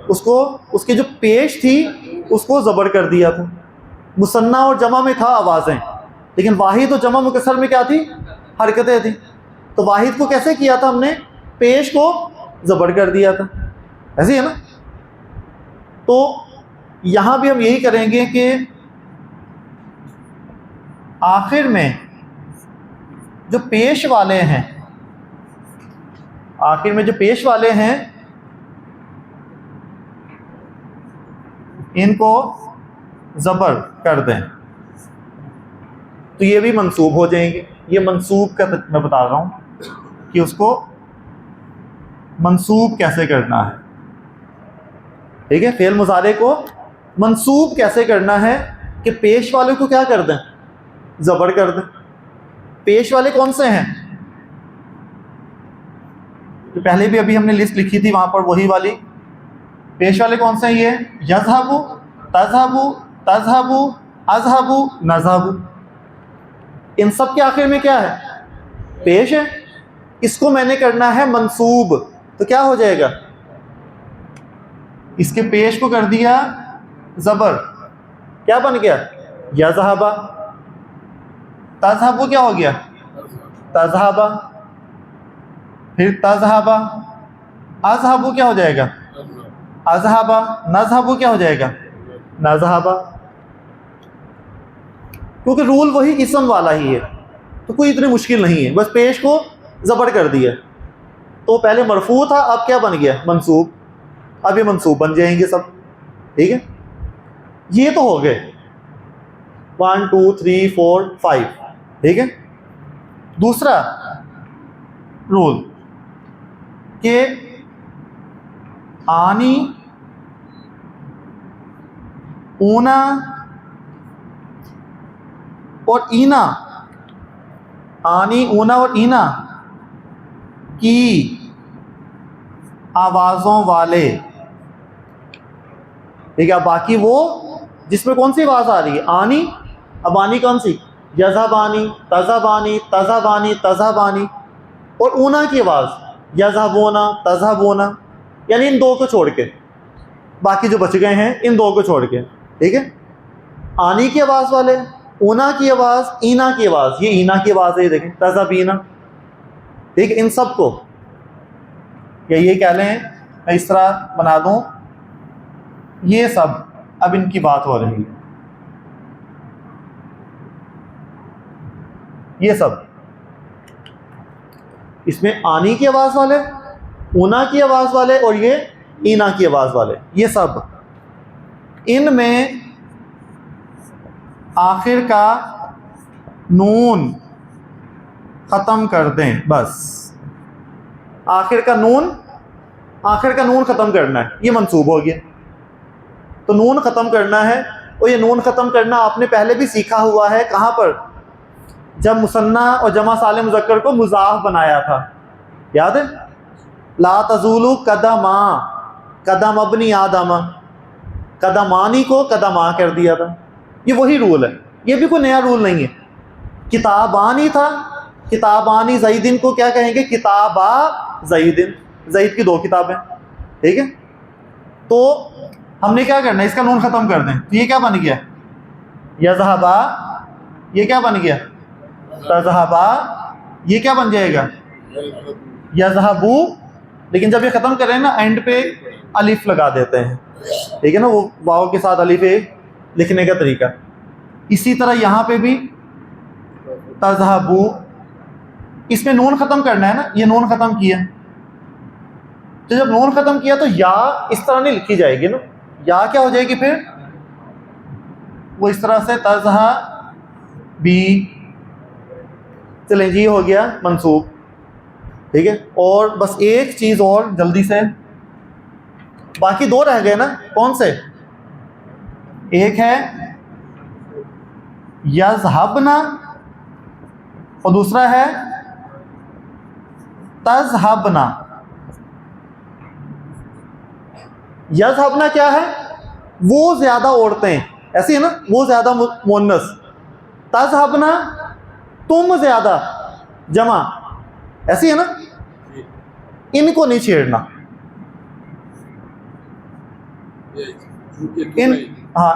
उसको उसके जो पेश थी उसको ज़बर कर दिया था। मुसन्ना और जमा में था आवाज़ें, लेकिन वाहिद और जमा मुकस्सर में क्या थी? हरकतें थी। तो वाहिद को कैसे किया था हमने? पेश को ज़बर कर दिया था। ऐसे ही है ना? तो यहाँ भी हम यही करेंगे कि आखिर में जो पेश वाले हैं, आखिर में जो पेश वाले हैं, इनको ज़बर कर दें तो ये भी मंसूब हो जाएंगे। ये मंसूब का मैं बता रहा हूँ कि उसको मंसूब कैसे करना है। ठीक है, फ़ेल मुज़ारे को मंसूब कैसे करना है कि पेश वाले को क्या कर दें? ज़बर कर दें। पेश वाले कौन से हैं? तो पहले भी अभी हमने लिस्ट लिखी थी, वहाँ पर वही वाली। पेश वाले कौन से हैं? ये यज़हबू, तज़हबू, तज़हबू, अज़हबू, नज़हबू। इन सब के आखिर में क्या है? पेश है। इसको मैंने करना है मंसूब, तो क्या हो जाएगा? इसके पेश को कर दिया ज़बर, क्या बन गया? यज़हबा। तज़हबू क्या हो गया? तज़हबा। फिर तज़हबा। अज़हबू क्या हो जाएगा? अज़हबा। नज़हबू क्या हो जाएगा? नज़हबा। क्योंकि रूल वही इसम वाला ही है, तो कोई इतनी मुश्किल नहीं है, बस पेश को ज़बर कर दिया। तो पहले मरफू था, अब क्या बन गया? मंसूब। अब ये मंसूब बन जाएंगे सब। ठीक है, ये तो हो गए 1 2 3 4 5। ठीक है, दूसरा रूल कि आनी, ऊना और ईना, आनी, ऊना और ईना की आवाज़ों वाले। ठीक है, बाकी वो जिसमें कौन सी आवाज़ आ रही है? आनी। अब आनी कौन सी? यज़हबानी, तज़हबानी, तज़हबानी, तज़हबानी। और ऊना की आवाज़ यज़हबूना, तज़हबूना, यानी इन दो को छोड़ के, बाकी जो बच गए हैं इन दो को छोड़ के। ठीक है, आनी की आवाज़ वाले, ऊना की आवाज़, ईना की आवाज़, ये ईना की आवाज़ है, ये देखें, तज़हबीना। ठीक है, इन सब को, या ये कह लें मैं इस तरह बना दूँ, ये सब अब इनकी बात हो रही है, ये सब इसमें आनी की आवाज़ वाले, ऊना की आवाज़ वाले और ये ईना की आवाज़ वाले, ये सब इनमें आखिर का नून ख़त्म कर दें, बस आखिर का नून ख़त्म करना है, ये मंसूब हो गया। तो नून ख़त्म करना है, और ये नून ख़त्म करना आपने पहले भी सीखा हुआ है। कहाँ पर? जब मुसन्ना और जमा सालिम मुज़क्कर को मुज़ाफ बनाया था, याद है? ला तज़ूलु कदमा, कदम अबनी आदमा, कदमानी को कदमा कर दिया था। ये वही रूल है, ये भी कोई नया रूल नहीं है। किताबानी था, किताबानी ज़ैदिन को क्या कहेंगे? किताबा ज़ैदिन, ज़ैद की 2 किताबें, ठीक है। तो हमने क्या करना है, इसका नून ख़त्म कर दें, तो ये क्या बन गया? यज़हबा, ये क्या बन गया? तज़हबा, ये क्या बन जाएगा? यज़हबू। लेकिन जब ये ख़त्म करें ना, एंड पे अलिफ लगा देते हैं, ठीक है ना, वो वाव के साथ अलिफ लिखने का तरीका। इसी तरह यहाँ पे भी तज़हबू, इसमें नून ख़त्म करना है ना, ये नून ख़त्म किया, तो जब नून ख़त्म किया तो या इस तरह नहीं लिखी जाएगी ना, या क्या हो जाएगी फिर? वो इस तरह से तज़हबी। चलें जी, हो गया मंसूब, ठीक है। और बस एक चीज़ और जल्दी से, बाकी 2 रह गए ना, कौन से? एक है यज़हबना और दूसरा है तज़हबना। यज़हबना क्या है? वो ज़्यादा औरतें, ऐसी है ना, वो ज़्यादा मुअन्नस। तज़हबना तुम ज़्यादा जमा, ऐसी है ना। इनको नहीं छेड़ना,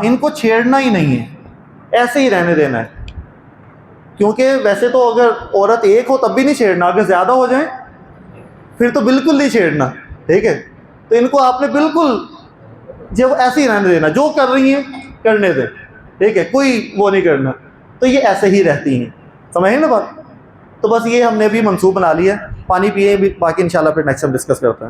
इनको छेड़ना ही नहीं है, ऐसे ही रहने देना है। क्योंकि वैसे तो अगर औरत एक हो तब भी नहीं छेड़ना, अगर ज़्यादा हो जाए फिर तो बिल्कुल नहीं छेड़ना, ठीक है। तो इनको आपने बिल्कुल जब ऐसे ही रहने देना, जो कर रही हैं करने दें, ठीक है, कोई वो नहीं करना। तो ये ऐसे ही रहती हैं, समझे ना बात? तो बस ये हमने भी मंसूब बना लिया। पानी पिए, बाकी इंशाल्लाह फिर नेक्स्ट टाइम डिस्कस करते हैं।